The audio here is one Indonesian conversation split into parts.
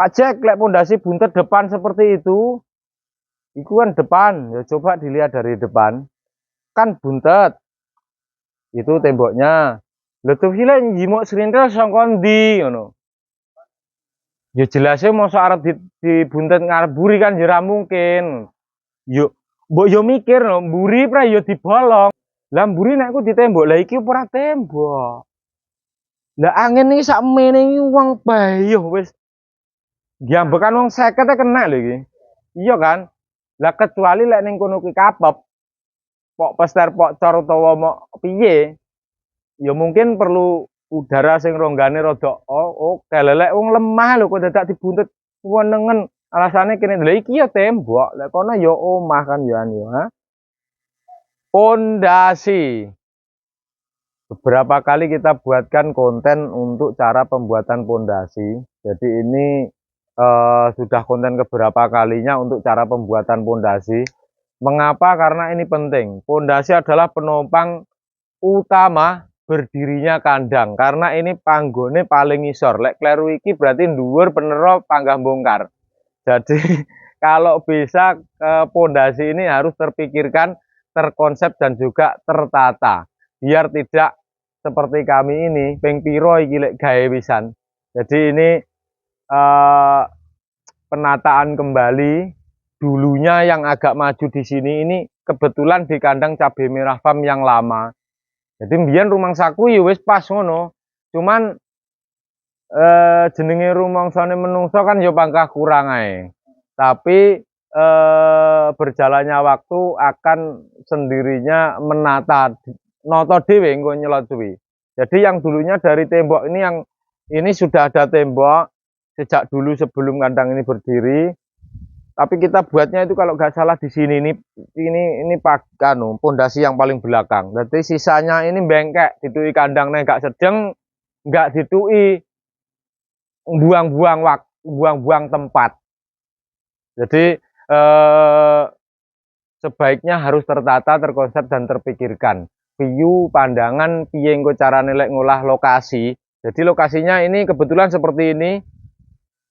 Pak Jack, lek pondasi buntet depan seperti itu kan depan. Ya coba dilihat dari depan. Kan buntet. Itu temboknya. Lha tuh sile njimuk serintil saka ndi ngono. Ya jelasnya mosok arep di buntet ngarep buri kan ya ora mungkin. Yo mbok yo mikir no, mburi pra yo dibolong. Lah mburi nek ku ditembok, lah iki ora tembok. Lah angin iki sakmene iki wong bayuh wis diambekan wong 50 kena lho iki. Iya kan? Lah kecuali lek ning kono kuwi kapep, pok pester pok cor utawa mok piye, ya mungkin perlu udara sing ronggane rada oke. Lek wong lemah lho kok dadak dibuntut wenengen. Alasane kene lha iki ya tembok, lek kono ya omah kan ya anu ha. Pondasi. Beberapa kali kita buatkan konten untuk cara pembuatan pondasi. Jadi ini sudah konten keberapa kalinya untuk cara pembuatan pondasi. Mengapa? Karena ini penting. Pondasi adalah penopang utama berdirinya kandang. Karena ini panggone paling ngisor. Lek kleru iki berarti dhuwur penero panggah bongkar. Jadi kalau bisa pondasi ini harus terpikirkan, terkonsep dan juga tertata. Biar tidak seperti kami ini ping piro iki lek gawe pisan. Jadi ini penataan kembali. Dulunya yang agak maju di sini ini kebetulan di kandang cabai merah farm yang lama. Jadi mbiyen rumangsaku ya wis pas ngono. Cuman jenenge rumangsane menungso kan ya pangkah kurang ae. Tapi berjalannya waktu akan sendirinya menata noto dhewe engko nyelot suwi. Jadi yang dulunya dari tembok ini sudah ada tembok sejak dulu sebelum kandang ini berdiri. Tapi kita buatnya itu kalau nggak salah di sini ini anu pondasi yang paling belakang. Berarti sisanya ini bengkek, ditui kandangnya nggak sedeng, nggak ditui buang-buang tempat. Jadi sebaiknya harus tertata, terkonsep dan terpikirkan. View, pandangan, piye engko carane lek ngolah lokasi. Jadi lokasinya ini kebetulan seperti ini.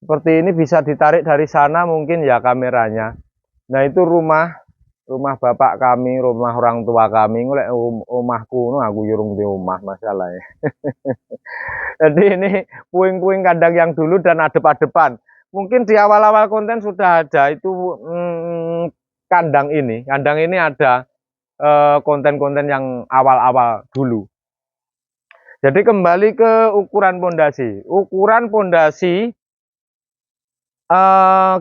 Seperti ini bisa ditarik dari sana mungkin ya kameranya. Nah itu rumah bapak kami, rumah orang tua kami. Ngolek omahku, aku yurung di rumah masalahnya. Jadi ini puing-puing kandang yang dulu dan adep-adepan. Mungkin di awal-awal konten sudah ada itu kandang ini. Kandang ini ada konten-konten yang awal-awal dulu. Jadi kembali ke ukuran pondasi. Ukuran pondasi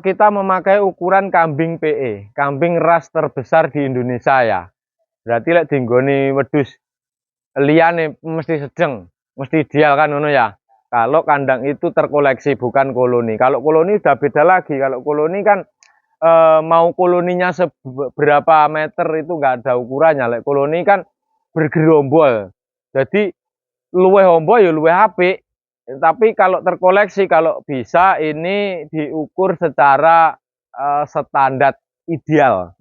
kita memakai ukuran kambing PE, kambing ras terbesar di Indonesia ya. Berarti lek dinggoni wedhus liyane mesti sedeng, mesti ideal kan ngono ya. Kalau kandang itu terkoleksi bukan koloni. Kalau koloni udah beda lagi. Kalau koloni kan mau koloninya seberapa meter itu nggak ada ukurannya. Lek koloni kan bergerombol. Jadi luweh ombo ya luweh apik. Tapi kalau terkoleksi, kalau bisa ini diukur secara standar ideal.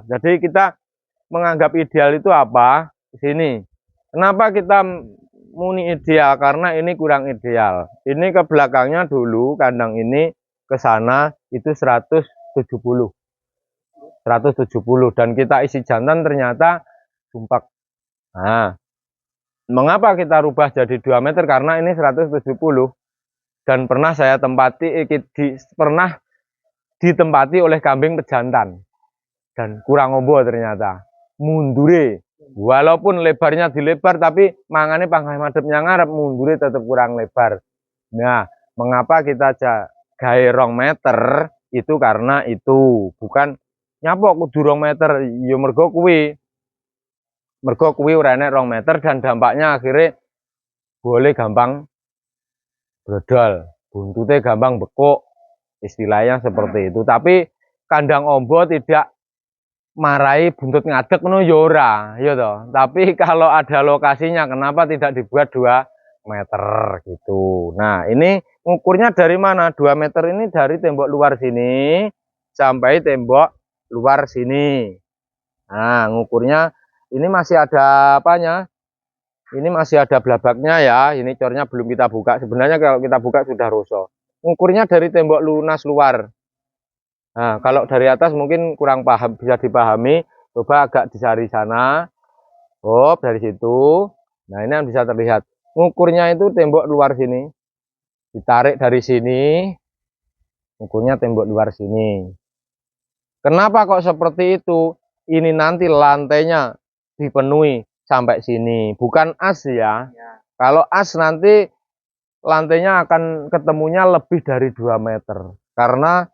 Jadi kita menganggap ideal itu apa? Di sini. Kenapa kita muni ideal? Karena ini kurang ideal. Ini ke belakangnya dulu kandang ini ke sana itu 170. 170 dan kita isi jantan ternyata sumpak. Nah, mengapa kita rubah jadi 2 meter? Karena ini 170 dan pernah saya pernah ditempati oleh kambing pejantan dan kurang ombo ternyata mundure walaupun lebarnya dilebar tapi mangane pangkah madepnya ngarep mundure tetap kurang lebar. Nah, mengapa kita gawe 2 meter itu karena itu bukan nyapok kudu 2 meter ya mergo kuwi ora enek 2 meter dan dampaknya akhirnya boleh gampang brodol, buntutnya gampang bekuk, istilahnya seperti itu. Tapi kandang ombo tidak marahi buntut ngadeg ngono ya ora, ya toh. Tapi kalau ada lokasinya kenapa tidak dibuat 2 meter gitu. Nah, ini ngukurnya dari mana? 2 meter ini dari tembok luar sini sampai tembok luar sini. Nah, ngukurnya ini masih ada apanya? Ini masih ada blabaknya ya. Ini cornya belum kita buka. Sebenarnya kalau kita buka sudah rusak. ngukurnya dari tembok lunas luar. Nah, kalau dari atas mungkin kurang paham, bisa dipahami. Coba agak disari sana. Hop, dari situ. Nah, ini yang bisa terlihat. Ngukurnya itu tembok luar sini. Ditarik dari sini. Ngukurnya tembok luar sini. Kenapa kok seperti itu? Ini nanti lantainya dipenuhi sampai sini. Bukan as ya. Kalau as nanti lantainya akan ketemunya lebih dari 2 meter. Karena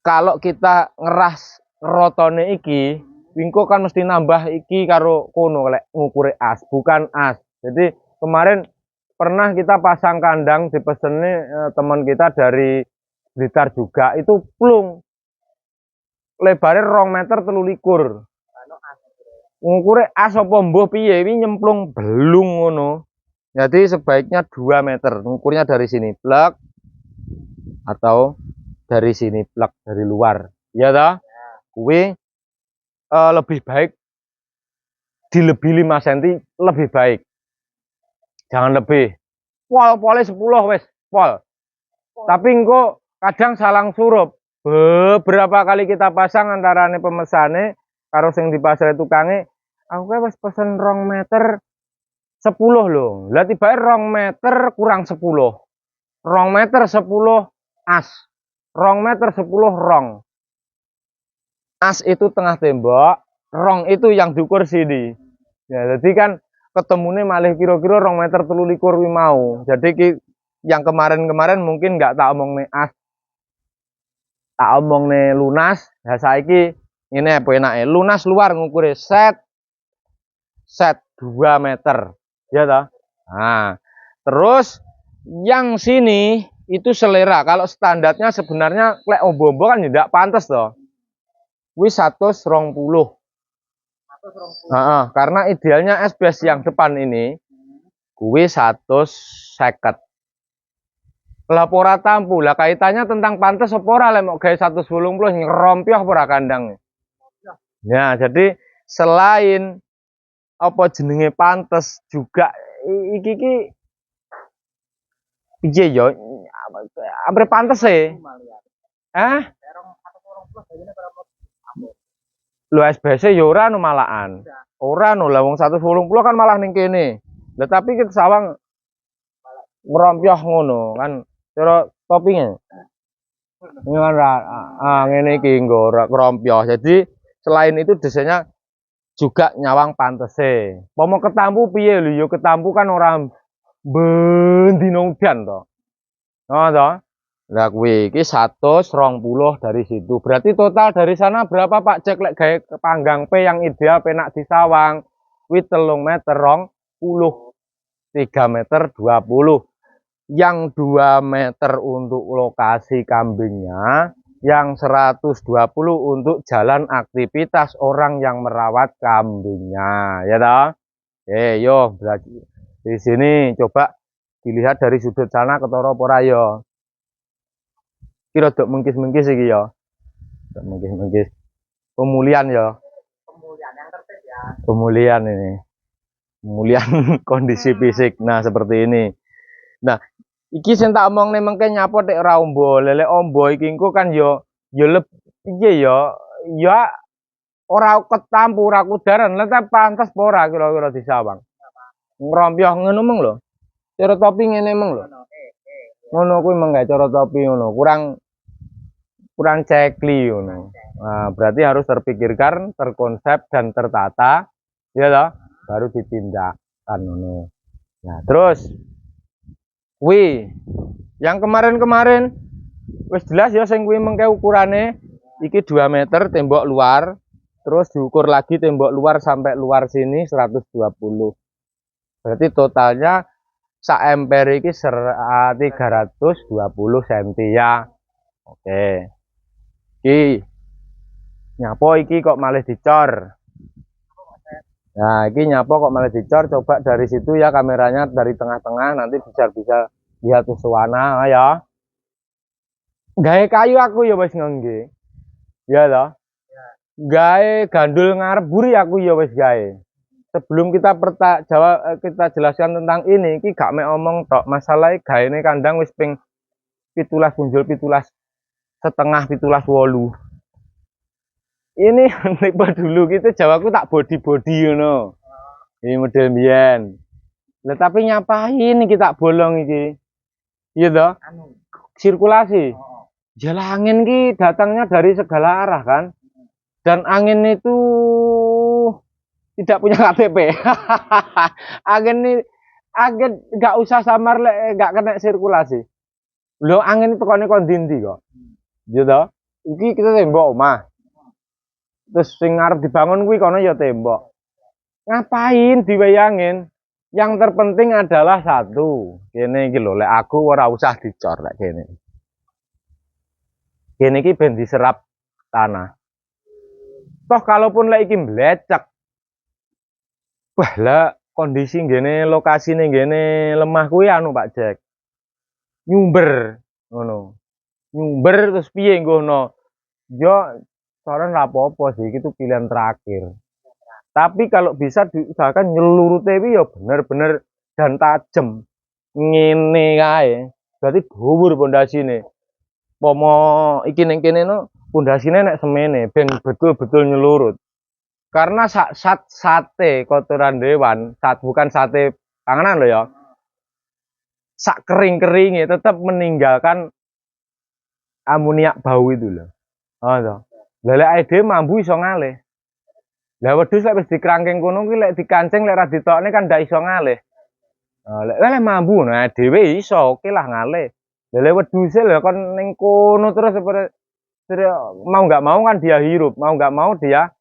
kalau kita ngeras rotone iki, wingko kan mesti nambah iki karo kono lek ngukure as, bukan as. Jadi kemarin pernah kita pasang kandang dipeseni teman kita dari Blitar juga, itu plung lebarnya 2 meter 3 likur. Ngukure as apa mbuh piye iki nyemplung belung ngono. Jadi sebaiknya 2 meter. Ngukurnya dari sini plek atau dari sini plek dari luar. Ya toh? Kuwi lebih baik dilebih 5 cm lebih baik. Jangan lebih. Pol-pole 10 wes, pol. Tapi engko kadang salang surup. Beberapa kali kita pasang antarane pemesane karo sing di pasar tukange, aku wis pesen 2 meter 10 loh. Lah tibae 2 meter kurang 10. 2 meter 10 as. 2 meter 10 rong. As itu tengah tembok, rong itu yang diukur sini. Ya, jadi kan ketemunya malih kira-kira 2 meter 3 likur mau. Jadi yang kemarin-kemarin mungkin nggak tak omong nih as, tak omong nih lunas. Ya saiki ini apa enake lunas luar ngukur set 2 meter. Ya toh. Nah, terus yang sini itu selera. Kalau standarnya sebenarnya lek ombo-ombo kan tidak pantas toh. Wis 120. Karena idealnya SBS yang depan ini kuwi 150. Lah ora tampu. Lah kaitannya tentang pantes apa ora lek mok gawe 180 ngerompyoh ora kandang. Ya, jadi selain apa jenenge pantes juga iki piye yo ampe pantes e. Lu SBS ya ora anu malahan. Ora anu lah wong 180 kan malah ning kene. Lah tapi kita sawang ngerompyoh ngono kan cara toppingnya. Ini kan ngene iki nggo ngerompyoh. Jadi selain itu desainnya juga nyawang pantese. Pomo ketampu piye lho ya ketampu kan ora bendino udan to. Oh to. Lah kuwi iki 120 dari situ. Berarti total dari sana berapa Pak? Cek lek gawe panggang P yang ideal penak disawang. Kuwi 3 meter 20. 3 meter 20. Yang 2 meter untuk lokasi kambingnya, yang 120 untuk jalan aktivitas orang yang merawat kambingnya, ya toh? Yo, berarti di sini coba dilihat dari sudut sana ketara apa ora yo. Kira dok mengkis-mengkis iki ya. Dok mengkis-mengkis. Pemulihan ya. Pemulihan yang tertib ya. Pemulihan ini. Pemulihan kondisi fisik. Nah, seperti ini. Nah, iki sing tak omongne mengke nyapo tek ora ombo. Lele ombo iki engko kan yo piye ya? Ya ora ketampu ora kudaran, lha pantes apa ora kira-kira disawang. Ngrompyoh ngono meng lho. Cara topi ngene meng lho. Ngono kuwi menggawe cara topi ngono. Kurang cekli ngono. Nah, berarti harus terpikirkan, terkonsep dan tertata, ya toh, baru ditindakkan ngono. Nah, terus yang kemarin-kemarin wis jelas ya sing kuwi mengke ukurane iki 2 meter tembok luar, terus diukur lagi tembok luar sampai luar sini 120. Berarti totalnya sak emper iki 320 cm ya. Oke. Iki nyapo iki kok malah dicor. Nah, iki nyapo kok malah dicor. Coba dari situ ya kameranya dari tengah-tengah nanti bisa lihat suasana ya. Gawe kayu aku ya wis ngengge. Ya toh. Gawe gandul ngarep buri aku ya wis gawe. sebelum kita kita jelaskan tentang ini, iki gak mek omong tok, masalah gaene kandang wis ping 17 punjul 17 setengah 17 wolu. Ini tipe dulu gitu Jawaku tak body ngono. Ini model mbiyen. Lah tapi nyapain iki tak bolong iki? Iya toh? Sirkulasi. Jalan angin ki datangnya dari segala arah kan. Dan angin itu tidak punya KTP. angin nggak usah samar lek nggak kena sirkulasi. Lo angin itu kon ndi kok. Gitu. Iki kita tembok omah. Terus sing arep dibangun kuwi kono ya tembok. Ngapain dibayangin? Yang terpenting adalah satu. Kene iki lho, lek aku ora usah dicor lek kene. Kene iki ben diserap tanah. Toh kalaupun lek iki mlecek. Wah, lah kondisi ngene lokasine ngene lemah kuwi anu Pak Jack. Nyumber ngono. Nyumber terus piye ngono. Yo saran ra apa-apa sih, itu pilihan terakhir. Tapi kalau bisa diusahakan nyelurute iki ya bener-bener dan tajem. Ngene kae. Berarti dhuwur pondasine. Pomo iki ning kene no pondasine nek semene ben betul-betul nyelurut. Karena sate kotoran hewan, bukan sate panganan loh ya. Sak kering-keringnya tetap meninggalkan amoniak bau itu loh. Oh, toh. Lelek ide mambu iso ngalih. Lah wedhus lek wis dikrangking kono kuwi lek dikancing lek ra ditokne kan ndak iso ngalih. Lek mambu nah dhewe iso oke lah ngalih. Lek wedhus lho kon ning kono terus mau nggak mau kan dia hirup, mau nggak mau dia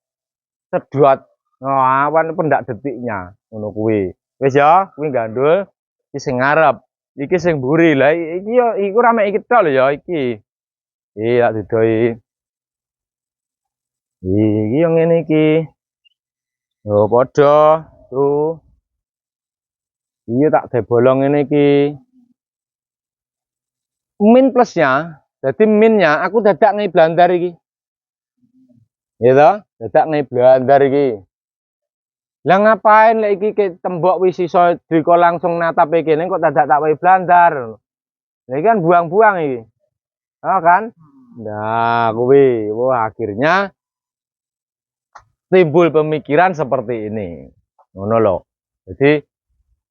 sedot. Oh, awan pendak detiknya ngono kuwi. Wis ya, kuwi gandul iki sing ngarep. Iki sing mburi. Lah iki yo iku ra mek iki tok lho ya iki. Iya tak didoi. Iki yo ngene iki. Yo padha tuh. Iya tak debolong ngene iki. Min plusnya, jadi minnya aku dadak ngai blandar iki. Gitu, dadak ngai blandar iki. Lah ngapain lek iki ke tembok wis iso diko langsung natape kene kok dadak tak wae blandar. Lah iki kan buang-buang iki. Oh kan? Nah, kuwi wah akhirnya timbul pemikiran seperti ini. Ngono lho. Jadi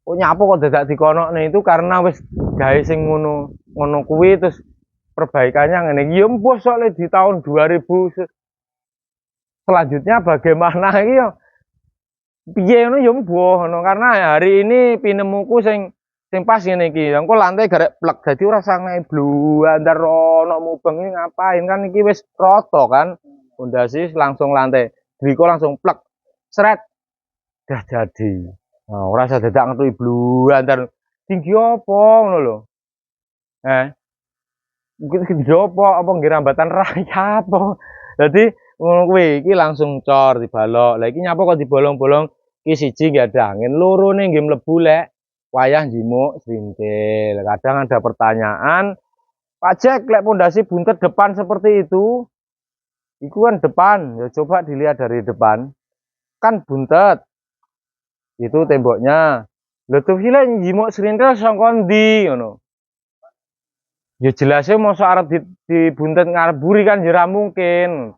kok nyapa kok dadak dikonokne itu karena wis gawe sing ngono kuwi terus perbaikannya ngene iki ya mbok soalnya di tahun 2000 selanjutnya bagaimana iki ya piye ngono ya mbok ngono karena hari ini pinemuku sing pas ngene iki engko lantai garek plek dadi ora sangai bluandar ono mubeng iki ngapain kan iki wis rata kan pondasi langsung lantai driko langsung plek sret dah jadi. Nah, ora usah dadak ngetui bluandar tinggi apa ngono lho. Mungkin tinggi apa nggih rambatan raya apa. Dadi ngono kuwi iki langsung cor dibalok. Lah iki nyapa kok dibolong-bolong iki siji nggih ada angin, lorone nggih mlebu lek wayah njimuk srintil. Kadang ada pertanyaan, Pak Jack lek pondasi buntet depan seperti itu kan depan, ya coba dilihat dari depan. Kan buntet. Itu temboknya. Lha tuh lek njimuk srintil saka ndi ngono. Ya jelasnya mosok arep dibuntet ngarep buri kan ya mungkin.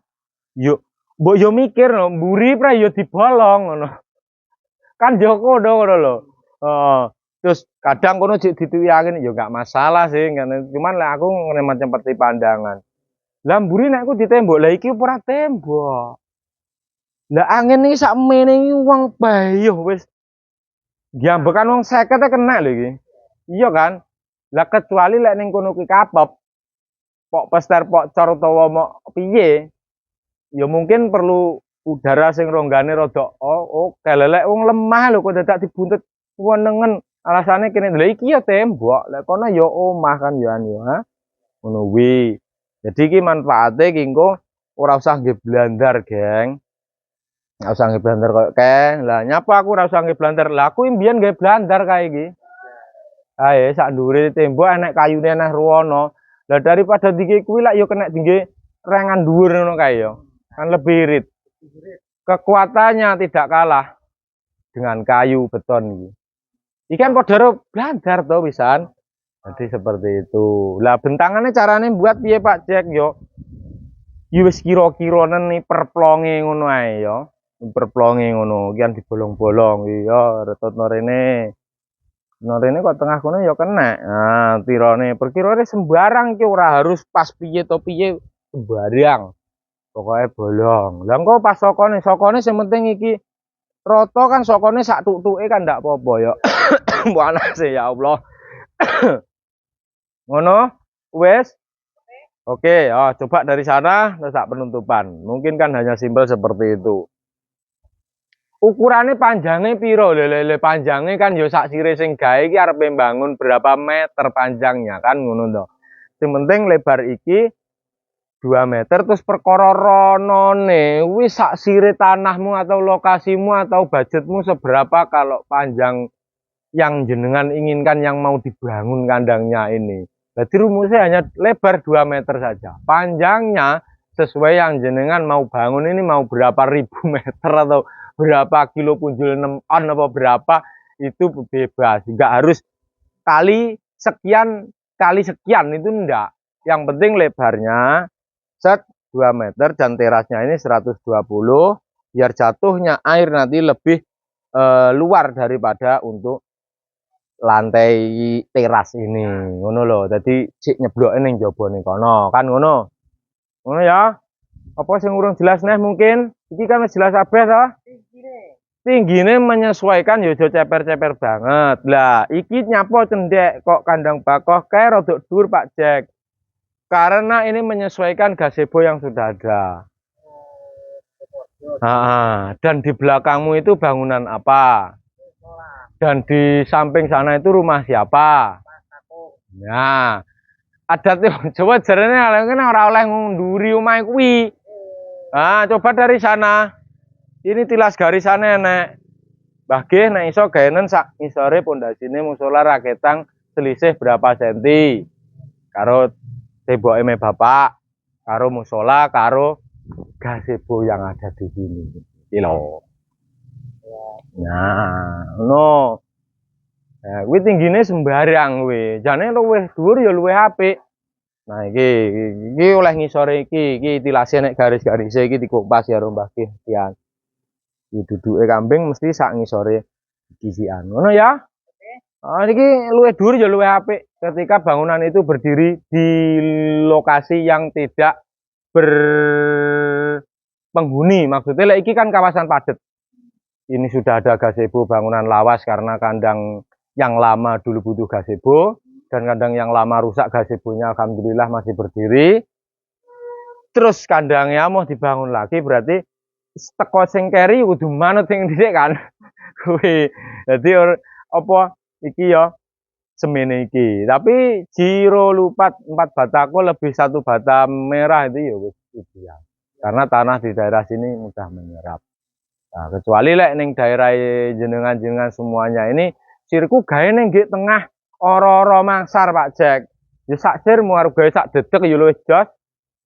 Yo mbok yo mikir lho, mburi pra yo dibolong ngono. Kan Joko ngono lho. Terus kadang kono dituwi angin ya enggak masalah sih, cuman lah aku macam seperti pandangan. Lah mburi nek aku ditembok, lah iki ora tembok. Lah angin iki sak mene iki wong bayuh wis diambekan wong 50 kena lho iki. Iya kan? Lah kecuali lek ning kono kuwi kapep. Pok pester pok cor utawa mok piye? Ya mungkin perlu udara sing ronggane rada kelelek wong lemah lho kok dadak dibuntet wenengen. Alasane kene lha iki ya tembok, lek kono ya omah kan ya ha. Ngono kuwi. Jadi iki manfaate iki engko ora usah nggih blandar, Geng. Ora usah nggih blandar koyo keh. Lah nyapa aku ora usah nggih blandar. Lah aku mbiyen nggih blandar kae iki. Ae sak ndure tembok enek kayune neh ruwono. Lah daripada dike kuwi lak ya kena dingge rengan dhuwur ngono kae ya. Kan lebih irit. Kekuatannya tidak kalah. dengan kayu beton iki. Iki kan padha blandar to pisan. Jadi seperti itu. Lah bentangannya carane buat piye Pak Jack yo? Ya wis kira-kira nih perplonge ngono ae ya. Perplonge ngono, kian dibolong-bolong ya retutno rene. No rene kok tengah kono ya kena. Nah, tirone perkirane sembarang ki ora harus pas piye to piye sembarang. Pokoknya bolong. Lah engko pas sokone sing penting iki rata kan sokone sak tutuke kan ndak apa-apa ya. Panase ya Allah. Ngono? Wes. Oke, coba dari sana terus penutupan. Mungkin kan hanya simpel seperti itu. Ukurannya panjangnya piro? Lele panjangnya kan yo sak sire sing gawe iki arep mbangun berapa meter panjangnya kan ngono to. Sing penting lebar iki 2 meter terus perkara ronone wis sak sire tanahmu atau lokasimu atau budgetmu seberapa kalau panjang yang jenengan inginkan yang mau dibangun kandangnya ini. Jadi rumusnya hanya lebar 2 meter saja. Panjangnya sesuai yang jenengan mau bangun ini mau berapa ribu meter atau berapa kilo punjul 6 on apa berapa itu bebas. Enggak harus kali sekian itu enggak. Yang penting lebarnya set 2 meter dan terasnya ini 120 biar jatuhnya air nanti lebih luar daripada untuk lantai teras ini ngono loh. Jadi cik nyebloke ning jaba ning kono kan ngono. Ngono ya. Apa sing urung jelas neh mungkin? Iki kan wis jelas kabeh to? Tinggine menyesuaikan yo aja ceper-ceper banget. Lah, iki nyapo cendek kok kandang bakoh kae rodok dhuwur Pak Jack. Karena ini menyesuaikan gazebo yang sudah ada. Dan di belakangmu itu bangunan apa? Dan di samping sana itu rumah siapa? Nah, adat Jawa jarene ora oleh ngunduri omahe kuwi. Nah, coba dari sana. Ini tilas garisane enek. Mbah G nek iso gaenen sak ngisore pondasine musola raketang selisih berapa senti. Karo tembok me bapak, karo musola, karo gazebo yang ada di sini. Iki lho. Nah, no. Kuwi tinggine sembarang kuwi. Jane luwih dhuwur ya luwih apik. Nah, iki oleh ngisore iki tilase nek garis-garise iki dikupas ya Mbah Ki. Sekian. Iki duduke kambing mesti sak ngisore gisian. Ngono ya? Niki luwih dhuwur ya luwih apik ketika bangunan itu berdiri di lokasi yang tidak berpenghuni. Maksudnya lek iki kan kawasan padat. Ini sudah ada gazebo bangunan lawas karena kandang yang lama dulu butuh gazebo dan kandang yang lama rusak gazebonya alhamdulillah masih berdiri. Terus kandangnya mau dibangun lagi berarti teko sing keri kudu manut sing dhisik kan. Kuwi. Dadi apa iki ya semene iki. Tapi jiro lupat 4 batako lebih 1 bata merah itu ya wis ideal. Karena tanah di daerah sini mudah menyerap. Nah, kecuali lek ning daerah jenengan-jenengan semuanya ini sirku gawe ning nggih tengah ora-ora mangsar Pak Jack. Ya sak sir muar gawe sak dedek ya luwih jos.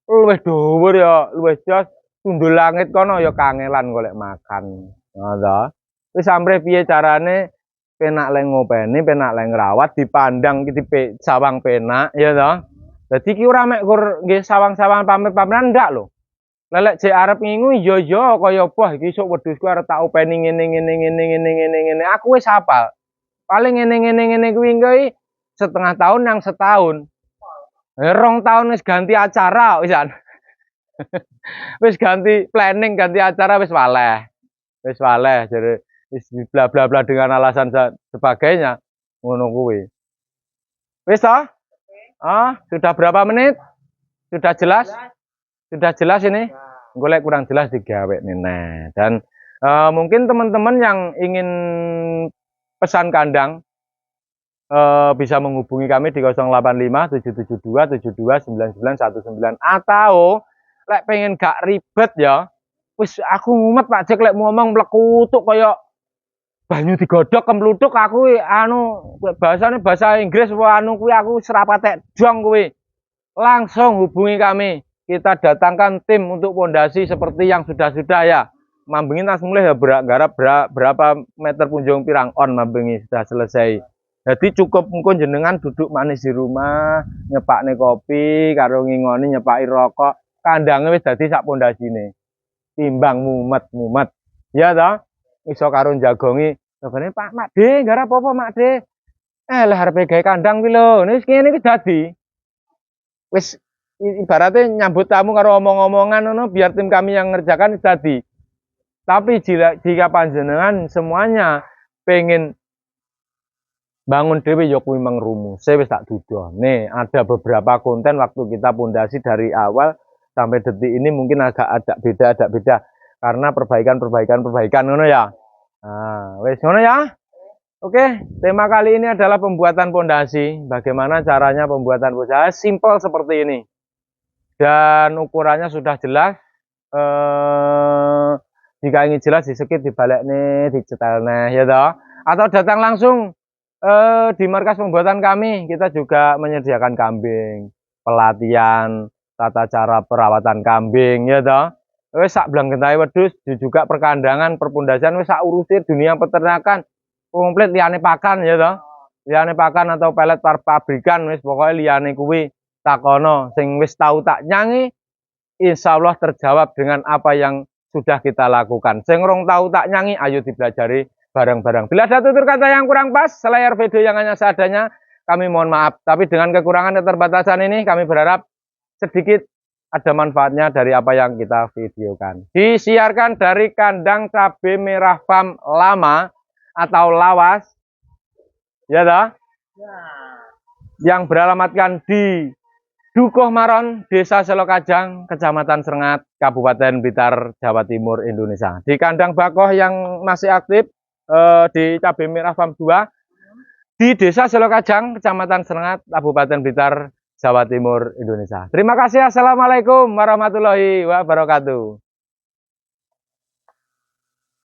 Luwih dhuwur ya luwih jos. Tundul langit kono ya kangelan golek makan. Ngono. Wis sampe piye carane penak lek ngopeni, penak lek ngrawat dipandang iki sawang penak ya to. Dadi iki ora mek kur nggih sawang-sawang pamer-pameran ndak lho. Lelek jek arep ngingu ya kaya apa iki sok wedhusku arep tak openi ngene. Aku wis hafal. Paling ngene kuwi setengah tahun yang setahun. 2 tahun wis ganti acara wisan. Wis ganti planning, ganti acara wis waleh. Wis waleh jare wis bla bla bla dengan alasan sebagainya. Ngono kuwi. Wis toh? Sudah berapa menit? Sudah jelas? Sudah jelas ini? Golek kurang jelas digawe nih. Dan mungkin teman-teman yang ingin pesan kandang bisa menghubungi kami di 085 772 72 9919 atau lek pengen gak ribet ya. Wis aku ngumet Pak Jack lek ngomong mlekutuk kaya banyu digodhog kemlutuk aku bahasane bahasa Inggris kuwi aku serapatek dong kuwi. Langsung hubungi kami. Kita datangkan tim untuk pondasi seperti yang sudah-sudah ya. mambengi tas mulai ya berapa meter punjung pirang on mambengi sudah selesai. Jadi cukup mungkin jenengan duduk manis di rumah, nyepakne kopi, karo ngingoni nyepaki rokok, kandangnya wis dadi sak pondasine. Timbang mumet-mumet. Ya toh? Iso karo jagongi, jagone Pak Mak De, garap apa Mak De? Lah arepe gawe kandang kuwi lho. Wis ngene iki dadi. Wis ibaratnya nyambut tamu karo omong-omongan ngono biar tim kami yang ngerjakan dadi. Tapi jika panjenengan semuanya pengen bangun dewe yo kuwi mengrumuse wis tak dudohne. Ada beberapa konten waktu kita pondasi dari awal sampai detik ini mungkin agak beda karena perbaikan ngono ya. Nah, wis ngono ya. Oke, tema kali ini adalah pembuatan pondasi. Bagaimana caranya pembuatan pondasi? Simple seperti ini. Dan ukurannya sudah jelas. Jika ingin jelas disekit dibalik nih, dicetel nih, ya toh. Atau datang langsung di markas pembuatan kami. Kita juga menyediakan kambing, pelatihan, tata cara perawatan kambing, ya toh. Wes sak blanggentai wedhus, juga perkandangan, perpondasian, wes sak urusin dunia peternakan. Komplit liyane pakan ya toh. Liyane pakan atau pelet pabrikan wis pokoke liyane kuwi takono sing wis tahu tak nyangi insyaallah terjawab dengan apa yang sudah kita lakukan. Sing rong tahu tak nyangi ayo dipelajari bareng-bareng. Bila ada tutur kata yang kurang pas, selayar video yang hanya seadanya, kami mohon maaf. Tapi dengan kekurangan keterbatasan ini kami berharap sedikit ada manfaatnya dari apa yang kita videokan. Disiarkan dari kandang cabai merah farm lama atau lawas, ya toh? Ya. Yang beralamatkan di Dukuh Maron, Desa Selokajang, Kecamatan Serengat, Kabupaten Blitar, Jawa Timur, Indonesia. Di kandang Bakoh yang masih aktif di Cabai Merah Farm 2, di Desa Selokajang, Kecamatan Serengat, Kabupaten Blitar, Jawa Timur, Indonesia. Terima kasih. Assalamualaikum warahmatullahi wabarakatuh.